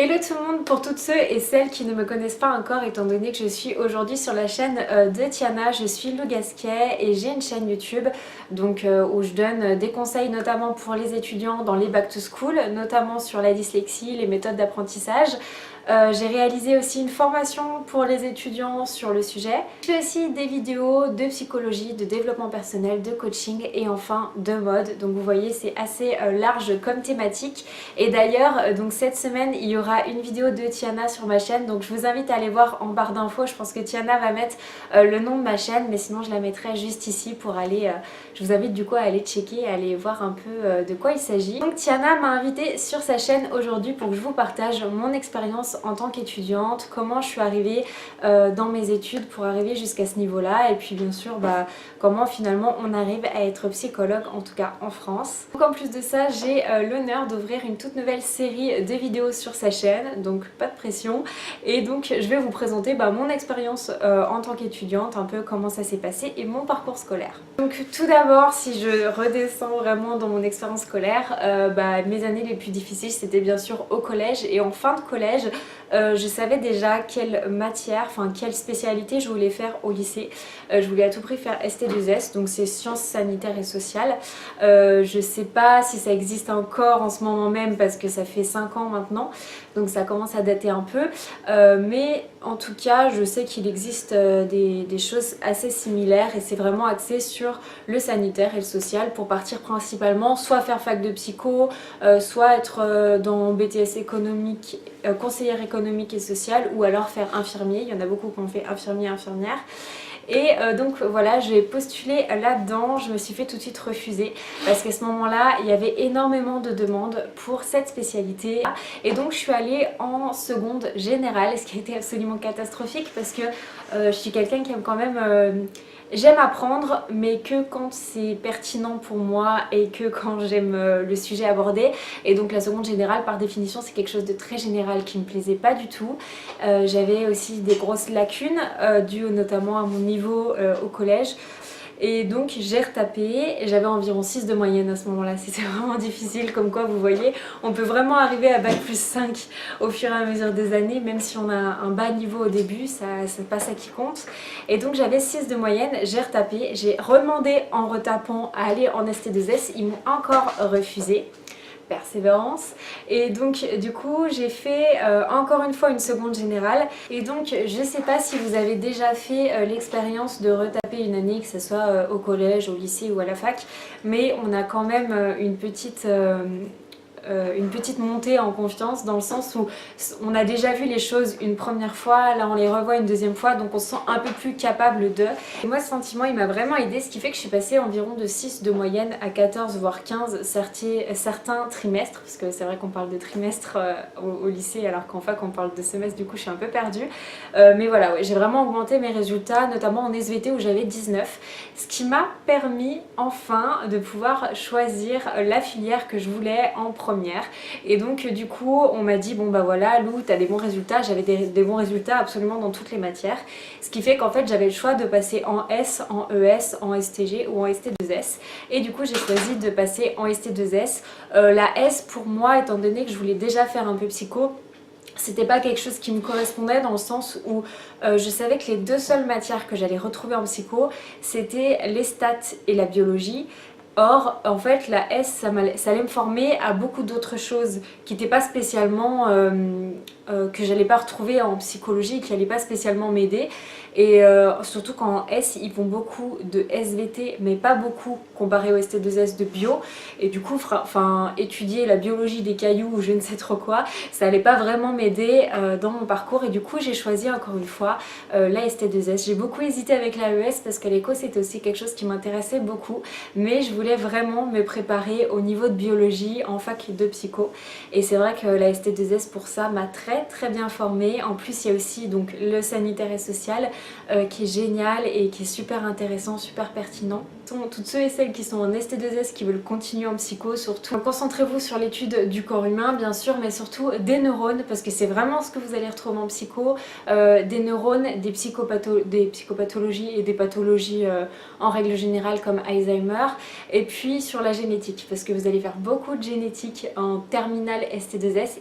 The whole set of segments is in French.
Hello tout le monde, pour toutes ceux et celles qui ne me connaissent pas encore, étant donné que je suis aujourd'hui sur la chaîne de Tiana, je suis Lou Gasquet et j'ai une chaîne YouTube donc, où je donne des conseils notamment pour les étudiants dans les back to school, notamment sur la dyslexie, les méthodes d'apprentissage. J'ai réalisé aussi une formation pour les étudiants sur le sujet. Je fais aussi des vidéos de psychologie, de développement personnel, de coaching et enfin de mode. Donc vous voyez, c'est assez large comme thématique. Et d'ailleurs, donc cette semaine, il y aura une vidéo de Tiana sur ma chaîne. Donc je vous invite à aller voir en barre d'infos. Je pense que Tiana va mettre le nom de ma chaîne, mais sinon je la mettrai juste ici pour aller... je vous invite du coup à aller checker, à aller voir un peu de quoi il s'agit. Donc Tiana m'a invitée sur sa chaîne aujourd'hui pour que je vous partage mon expérience en tant qu'étudiante, comment je suis arrivée dans mes études pour arriver jusqu'à ce niveau-là, et puis bien sûr comment finalement on arrive à être psychologue, en tout cas en France. Donc en plus de ça, j'ai l'honneur d'ouvrir une toute nouvelle série de vidéos sur sa chaîne, donc pas de pression, et donc je vais vous présenter mon expérience en tant qu'étudiante, un peu comment ça s'est passé et mon parcours scolaire. Donc tout d'abord, si je redescends vraiment dans mon expérience scolaire, mes années les plus difficiles c'était bien sûr au collège, et en fin de collège je savais déjà quelle matière, enfin quelle spécialité je voulais faire au lycée. Je voulais à tout prix faire ST2S, donc c'est sciences sanitaires et sociales. Je sais pas si ça existe encore en ce moment même parce que ça fait 5 ans maintenant, donc ça commence à dater un peu. Mais en tout cas, je sais qu'il existe des choses assez similaires et c'est vraiment axé sur le sanitaire et le social pour partir principalement soit faire fac de psycho, soit être dans BTS économique, conseillère économique et sociale, ou alors faire infirmier. Il y en a beaucoup qui ont fait infirmier, infirmière. Et donc voilà, j'ai postulé là-dedans, je me suis fait tout de suite refuser parce qu'à ce moment-là, il y avait énormément de demandes pour cette spécialité. Et donc je suis allée en seconde générale, ce qui a été absolument catastrophique parce que je suis quelqu'un qui aime quand même... J'aime apprendre, mais que quand c'est pertinent pour moi et que quand j'aime le sujet abordé. Et donc la seconde générale, par définition, c'est quelque chose de très général qui me plaisait pas du tout. J'avais aussi des grosses lacunes, dues notamment à mon niveau au collège. Et donc j'ai retapé, j'avais environ 6 de moyenne à ce moment-là, c'était vraiment difficile, comme quoi vous voyez, on peut vraiment arriver à bac+5 au fur et à mesure des années, même si on a un bas niveau au début, c'est pas ça qui compte. Et donc j'avais 6 de moyenne, j'ai retapé, j'ai redemandé en retapant à aller en ST2S, ils m'ont encore refusé. Persévérance, et donc du coup j'ai fait encore une fois une seconde générale. Et donc je sais pas si vous avez déjà fait l'expérience de retaper une année, que ce soit au collège, au lycée ou à la fac, mais on a quand même une petite montée en confiance, dans le sens où on a déjà vu les choses une première fois, là on les revoit une deuxième fois, donc on se sent un peu plus capable de... Et moi ce sentiment il m'a vraiment aidé, ce qui fait que je suis passée environ de 6 de moyenne à 14 voire 15 certains trimestres, parce que c'est vrai qu'on parle de trimestre au lycée alors qu'en fac on parle de semestre, du coup je suis un peu perdue. Mais voilà, ouais, j'ai vraiment augmenté mes résultats, notamment en SVT où j'avais 19, ce qui m'a permis enfin de pouvoir choisir la filière que je voulais en première. Et donc du coup on m'a dit bon voilà Lou, t'as des bons résultats. J'avais des bons résultats absolument dans toutes les matières, ce qui fait qu'en fait j'avais le choix de passer en S, en ES, en STG ou en ST2S, et du coup j'ai choisi de passer en ST2S. La S pour moi, étant donné que je voulais déjà faire un peu psycho, c'était pas quelque chose qui me correspondait, dans le sens où je savais que les deux seules matières que j'allais retrouver en psycho c'était les stats et la biologie. Or, en fait, la S, ça allait me former à beaucoup d'autres choses qui n'étaient pas spécialement... que j'allais pas retrouver en psychologie, qui n'allait pas spécialement m'aider. Et surtout qu'en S, ils font beaucoup de SVT, mais pas beaucoup comparé au ST2S de bio. Et du coup, étudier la biologie des cailloux ou je ne sais trop quoi, ça allait pas vraiment m'aider dans mon parcours. Et du coup, j'ai choisi encore une fois la ST2S. J'ai beaucoup hésité avec la ES parce que l'éco, c'était aussi quelque chose qui m'intéressait beaucoup. Mais je voulais vraiment me préparer au niveau de biologie en fac de psycho. Et c'est vrai que la ST2S, pour ça, m'a très bien formée. En plus, il y a aussi donc le sanitaire et social qui est génial et qui est super intéressant, super pertinent. toutes ceux et celles qui sont en ST2S qui veulent continuer en psycho surtout. Concentrez-vous sur l'étude du corps humain bien sûr, mais surtout des neurones parce que c'est vraiment ce que vous allez retrouver en psycho, des neurones, des psychopathologies et des pathologies en règle générale comme Alzheimer, et puis sur la génétique parce que vous allez faire beaucoup de génétique en terminale ST2S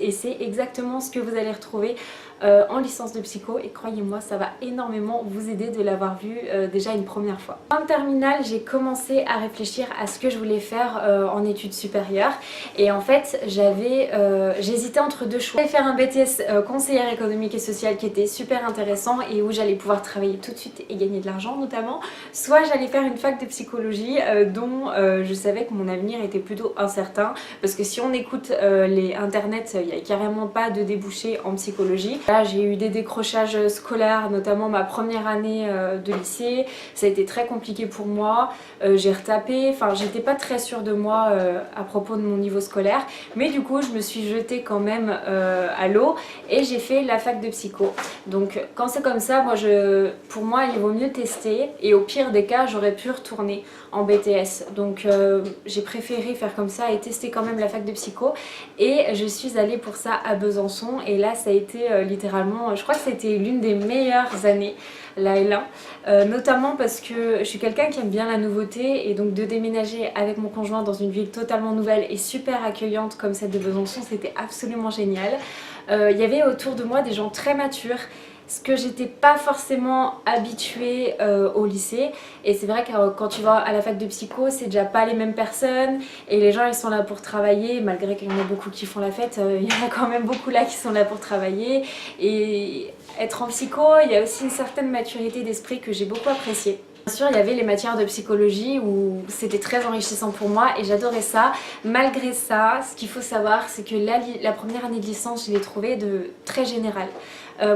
et c'est exactement ce que vous allez retrouver en licence de psycho, et croyez-moi ça va énormément vous aider de l'avoir vu déjà une première fois. En terminale, j'ai commencé à réfléchir à ce que je voulais faire en études supérieures, et en fait j'hésitais entre deux choix. J'allais faire un BTS conseillère économique et sociale qui était super intéressant et où j'allais pouvoir travailler tout de suite et gagner de l'argent notamment, soit j'allais faire une fac de psychologie dont je savais que mon avenir était plutôt incertain parce que si on écoute les internets, il n'y a carrément pas de débouché en psychologie. Là j'ai eu des décrochages scolaires, notamment ma première année de lycée, ça a été très compliqué pour moi, j'ai retapé, enfin j'étais pas très sûre de moi à propos de mon niveau scolaire, mais du coup je me suis jetée quand même à l'eau et j'ai fait la fac de psycho. Donc quand c'est comme ça, pour moi il vaut mieux tester, et au pire des cas j'aurais pu retourner en BTS. Donc j'ai préféré faire comme ça et tester quand même la fac de psycho, et je suis allée pour ça à Besançon, et là ça a été littéralement, je crois que c'était l'une des meilleures années, la L1, notamment parce que je suis quelqu'un qui aime bien la nouveauté, et donc de déménager avec mon conjoint dans une ville totalement nouvelle et super accueillante comme celle de Besançon, c'était absolument génial. Il y avait autour de moi des gens très matures, ce que j'étais pas forcément habituée au lycée, et c'est vrai que quand tu vas à la fac de psycho c'est déjà pas les mêmes personnes, et les gens ils sont là pour travailler, malgré qu'il y en a beaucoup qui font la fête, il y en a quand même beaucoup là qui sont là pour travailler, et être en psycho il y a aussi une certaine maturité d'esprit que j'ai beaucoup appréciée. Bien sûr, il y avait les matières de psychologie où c'était très enrichissant pour moi et j'adorais ça. Malgré ça, ce qu'il faut savoir, c'est que la première année de licence, je l'ai trouvée très générale.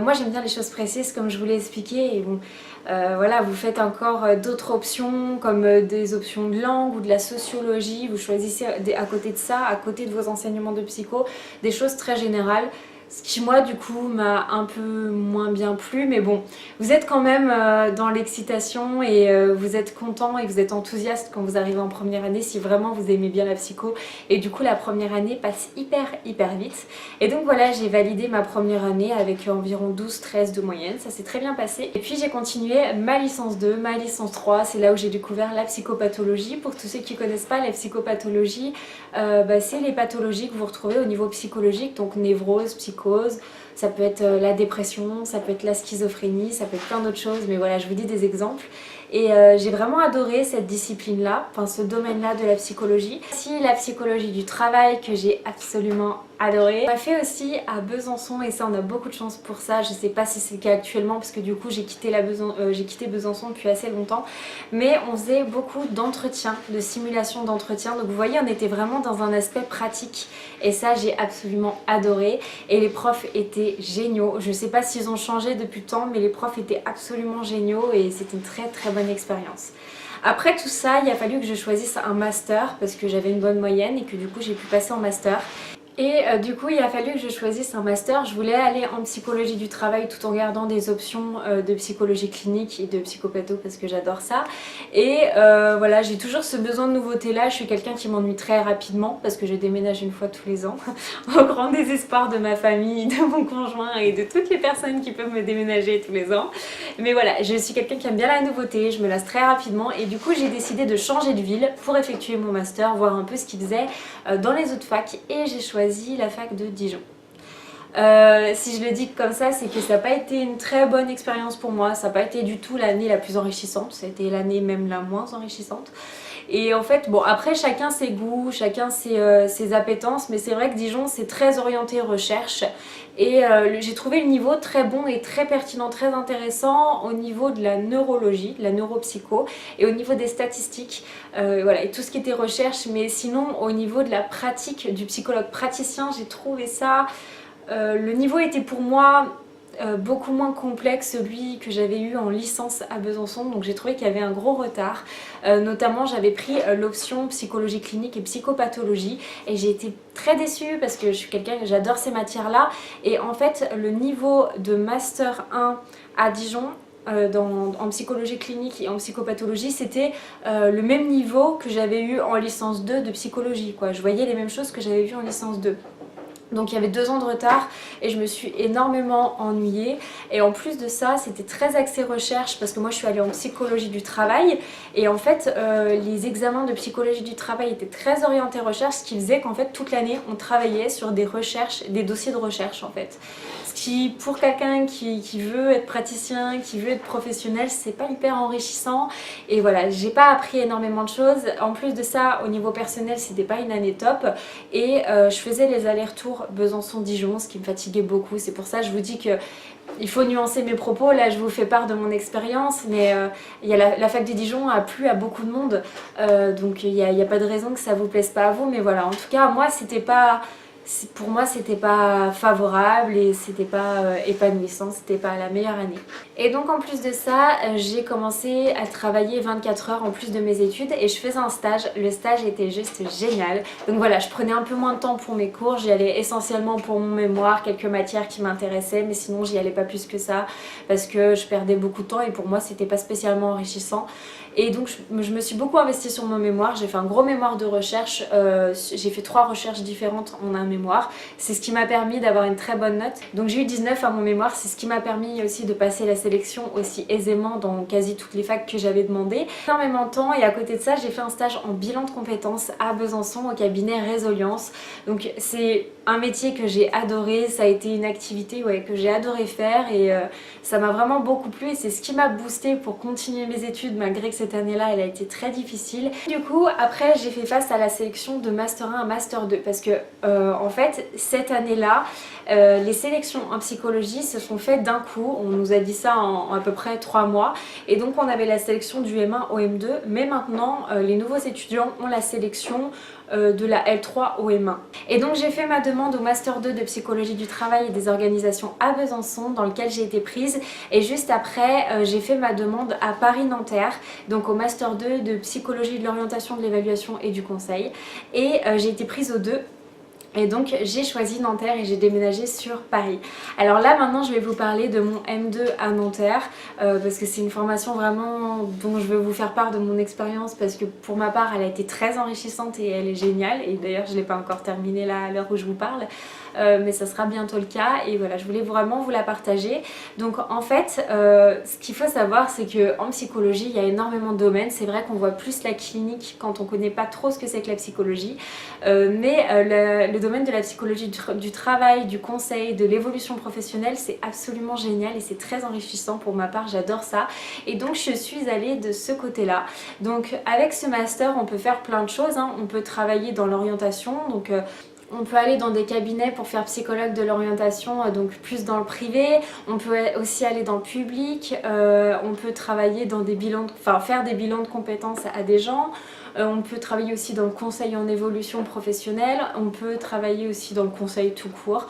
Moi, j'aime bien les choses précises, comme je vous l'ai expliqué. Et bon, voilà, vous faites encore d'autres options, comme des options de langue ou de la sociologie. Vous choisissez à côté de ça, à côté de vos enseignements de psycho, des choses très générales. Ce qui moi du coup m'a un peu moins bien plu, mais bon, vous êtes quand même dans l'excitation et vous êtes content et vous êtes enthousiaste quand vous arrivez en première année si vraiment vous aimez bien la psycho, et du coup la première année passe hyper vite. Et donc voilà, j'ai validé ma première année avec environ 12-13 de moyenne, ça s'est très bien passé. Et puis j'ai continué ma licence 2, ma licence 3, c'est là où j'ai découvert la psychopathologie. Pour tous ceux qui ne connaissent pas la psychopathologie, c'est les pathologies que vous retrouvez au niveau psychologique, donc névrose, psychose, ça peut être la dépression, ça peut être la schizophrénie, ça peut être plein d'autres choses, mais voilà, je vous dis des exemples. Et j'ai vraiment adoré cette discipline-là, enfin ce domaine-là de la psychologie. Aussi la psychologie du travail que j'ai absolument adoré. On a fait aussi à Besançon, et ça on a beaucoup de chance pour ça, je sais pas si c'est le cas actuellement parce que du coup j'ai quitté Besançon depuis assez longtemps, mais on faisait beaucoup d'entretiens, de simulations d'entretien, donc vous voyez on était vraiment dans un aspect pratique et ça j'ai absolument adoré, et les profs étaient géniaux. Je sais pas s'ils ont changé depuis le temps, mais les profs étaient absolument géniaux et c'était une très bonne expérience. Après tout ça, il a fallu que je choisisse un master parce que j'avais une bonne moyenne et que du coup j'ai pu passer en master. Et du coup il a fallu que je choisisse un master. Je voulais aller en psychologie du travail tout en gardant des options de psychologie clinique et de psychopatho parce que j'adore ça. Et voilà, j'ai toujours ce besoin de nouveauté là. Je suis quelqu'un qui m'ennuie très rapidement parce que je déménage une fois tous les ans au grand désespoir de ma famille, de mon conjoint et de toutes les personnes qui peuvent me déménager tous les ans. Mais voilà, je suis quelqu'un qui aime bien la nouveauté, je me lasse très rapidement, et du coup j'ai décidé de changer de ville pour effectuer mon master, voir un peu ce qu'ils faisaient dans les autres facs, et j'ai choisi la fac de Dijon. Si je le dis comme ça, c'est que ça n'a pas été une très bonne expérience pour moi, ça n'a pas été du tout l'année la plus enrichissante, ça a été l'année même la moins enrichissante. Et en fait, bon, après chacun ses goûts, chacun ses appétences, mais c'est vrai que Dijon c'est très orienté recherche, et j'ai trouvé le niveau très bon et très pertinent, très intéressant au niveau de la neurologie, de la neuropsycho, et au niveau des statistiques, voilà, et tout ce qui était recherche. Mais sinon au niveau de la pratique du psychologue praticien, j'ai trouvé ça, le niveau était pour moi beaucoup moins complexe celui que j'avais eu en licence à Besançon, donc j'ai trouvé qu'il y avait un gros retard. Notamment j'avais pris l'option psychologie clinique et psychopathologie, et j'ai été très déçue parce que je suis quelqu'un, j'adore ces matières là, et en fait le niveau de master 1 à Dijon en psychologie clinique et en psychopathologie, c'était le même niveau que j'avais eu en licence 2 de psychologie, quoi. Je voyais les mêmes choses que j'avais vues en licence 2. Donc il y avait 2 ans de retard et je me suis énormément ennuyée. Et en plus de ça, c'était très axé recherche parce que moi je suis allée en psychologie du travail. Et en fait, les examens de psychologie du travail étaient très orientés recherche, ce qui faisait qu'en fait toute l'année on travaillait sur des recherches, des dossiers de recherche en fait. Ce qui, pour quelqu'un qui veut être praticien, qui veut être professionnel, c'est pas hyper enrichissant. Et voilà, j'ai pas appris énormément de choses. En plus de ça, au niveau personnel, c'était pas une année top. Et je faisais les allers-retours Besançon-Dijon, ce qui me fatiguait beaucoup. C'est pour ça que je vous dis que il faut nuancer mes propos. Là, je vous fais part de mon expérience, mais la fac de Dijon a plu à beaucoup de monde. Donc, il n'y a pas de raison que ça vous plaise pas à vous. Mais voilà, en tout cas, moi, pour moi c'était pas favorable et c'était pas épanouissant, c'était pas la meilleure année. Et donc en plus de ça, j'ai commencé à travailler 24 heures en plus de mes études et je faisais un stage. Le stage était juste génial. Donc voilà, je prenais un peu moins de temps pour mes cours, j'y allais essentiellement pour mon mémoire, quelques matières qui m'intéressaient, mais sinon j'y allais pas plus que ça parce que je perdais beaucoup de temps et pour moi c'était pas spécialement enrichissant. Et donc je me suis beaucoup investie sur mon mémoire, j'ai fait un gros mémoire de recherche, j'ai fait 3 recherches différentes en un mémoire. C'est ce qui m'a permis d'avoir une très bonne note. Donc j'ai eu 19 à mon mémoire, c'est ce qui m'a permis aussi de passer la sélection aussi aisément dans quasi toutes les facs que j'avais demandé. Énormément de temps et à côté de ça j'ai fait un stage en bilan de compétences à Besançon au cabinet Résolience. Donc c'est un métier que j'ai adoré, ça a été une activité que j'ai adoré faire et ça m'a vraiment beaucoup plu et c'est ce qui m'a boosté pour continuer mes études malgré que cette année-là elle a été très difficile. Du coup après j'ai fait face à la sélection de Master 1 à Master 2 parce que en fait cette année-là les sélections en psychologie se sont faites d'un coup, on nous a dit ça en à peu près 3 mois et donc on avait la sélection du M1 au M2 mais maintenant les nouveaux étudiants ont la sélection de la L3 au M1. Et donc j'ai fait ma demande au Master 2 de psychologie du travail et des organisations à Besançon dans lequel j'ai été prise et juste après j'ai fait ma demande à Paris-Nanterre donc au Master 2 de psychologie de l'orientation, de l'évaluation et du conseil et j'ai été prise aux 2. Et donc j'ai choisi Nanterre et j'ai déménagé sur Paris. Alors là maintenant je vais vous parler de mon M2 à Nanterre parce que c'est une formation vraiment dont je veux vous faire part de mon expérience parce que pour ma part elle a été très enrichissante et elle est géniale et d'ailleurs je ne l'ai pas encore terminée là à l'heure où je vous parle. Mais ça sera bientôt le cas et voilà je voulais vraiment vous la partager. Donc en fait ce qu'il faut savoir c'est qu'en psychologie il y a énormément de domaines. C'est vrai qu'on voit plus la clinique quand on connaît pas trop ce que c'est que la psychologie mais le domaine de la psychologie du travail, du conseil, de l'évolution professionnelle c'est absolument génial et c'est très enrichissant pour ma part, j'adore ça et donc je suis allée de ce côté là. Donc avec ce master on peut faire plein de choses hein. On peut travailler dans l'orientation donc on peut aller dans des cabinets pour faire psychologue de l'orientation, donc plus dans le privé. On peut aussi aller dans le public. On peut travailler dans des bilans, faire des bilans de compétences à des gens. On peut travailler aussi dans le conseil en évolution professionnelle. On peut travailler aussi dans le conseil tout court.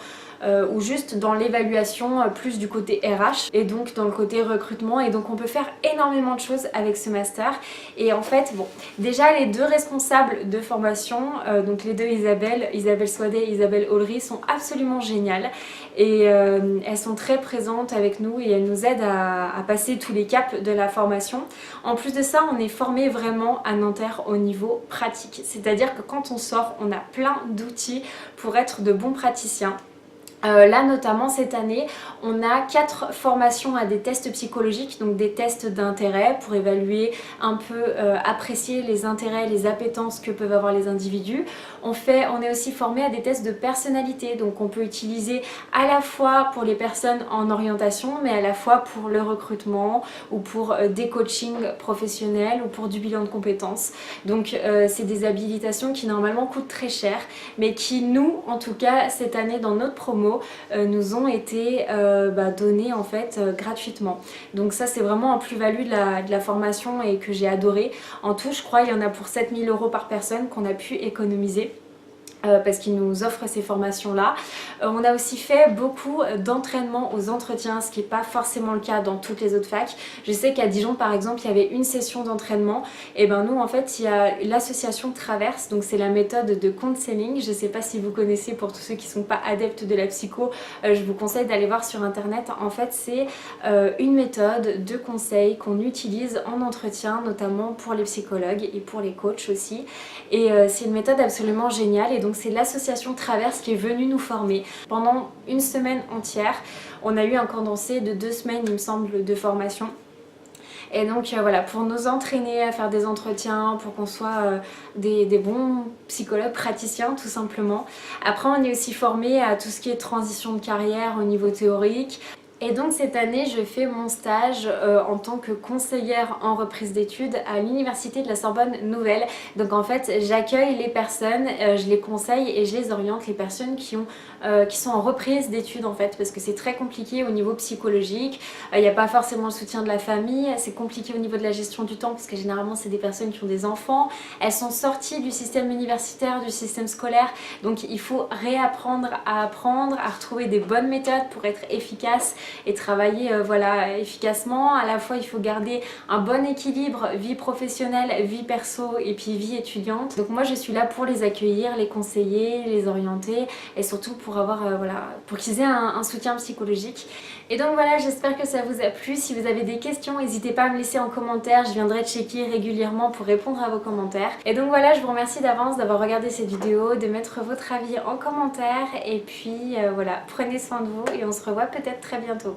Ou juste dans l'évaluation plus du côté RH et donc dans le côté recrutement et donc on peut faire énormément de choses avec ce master et en fait bon déjà les 2 responsables de formation donc les 2 Isabelle Soidet et Isabelle Aulry sont absolument géniales et elles sont très présentes avec nous et elles nous aident à passer tous les caps de la formation. En plus de ça on est formé vraiment à Nanterre au niveau pratique, c'est à dire que quand on sort on a plein d'outils pour être de bons praticiens. Là notamment cette année on a 4 formations à des tests psychologiques, donc des tests d'intérêt pour évaluer un peu, apprécier les intérêts, les appétences que peuvent avoir les individus. On est aussi formé à des tests de personnalité, donc on peut utiliser à la fois pour les personnes en orientation mais à la fois pour le recrutement ou pour des coachings professionnels ou pour du bilan de compétences. Donc c'est des habilitations qui normalement coûtent très cher mais qui nous en tout cas cette année dans notre promo nous ont été donnés en fait gratuitement. Donc ça c'est vraiment en plus-value de la formation et que j'ai adoré. En tout je crois il y en a pour 7 000 € par personne qu'on a pu économiser. parce qu'il nous offre ces formations-là. On a aussi fait beaucoup d'entraînement aux entretiens, ce qui n'est pas forcément le cas dans toutes les autres facs. Je sais qu'à Dijon par exemple, il y avait une session d'entraînement. Et ben nous en fait, il y a l'association Traverse, donc c'est la méthode de counseling. Je ne sais pas si vous connaissez, pour tous ceux qui ne sont pas adeptes de la psycho, je vous conseille d'aller voir sur internet. En fait, c'est une méthode de conseil qu'on utilise en entretien, notamment pour les psychologues et pour les coachs aussi. Et c'est une méthode absolument géniale. Et donc c'est l'association Traverse qui est venue nous former pendant une semaine entière. On a eu un condensé de 2 semaines il me semble de formation. Et donc voilà, pour nous entraîner à faire des entretiens, pour qu'on soit des bons psychologues praticiens tout simplement. Après on est aussi formé à tout ce qui est transition de carrière au niveau théorique. Et donc cette année je fais mon stage en tant que conseillère en reprise d'études à l'université de la Sorbonne Nouvelle. Donc en fait j'accueille les personnes, je les conseille et je les oriente, les personnes qui sont en reprise d'études en fait, parce que c'est très compliqué au niveau psychologique, il n'y a pas forcément le soutien de la famille, c'est compliqué au niveau de la gestion du temps parce que généralement c'est des personnes qui ont des enfants, elles sont sorties du système universitaire, du système scolaire, donc il faut réapprendre, à retrouver des bonnes méthodes pour être efficace et travailler voilà, efficacement. À la fois il faut garder un bon équilibre vie professionnelle, vie perso et puis vie étudiante. Donc moi je suis là pour les accueillir, les conseiller, les orienter et surtout pour avoir voilà, pour qu'ils aient un soutien psychologique. Et donc voilà, j'espère que ça vous a plu. Si vous avez des questions, n'hésitez pas à me laisser en commentaire, je viendrai checker régulièrement pour répondre à vos commentaires. Et donc voilà, je vous remercie d'avance d'avoir regardé cette vidéo, de mettre votre avis en commentaire et puis voilà, prenez soin de vous et on se revoit peut-être très bientôt.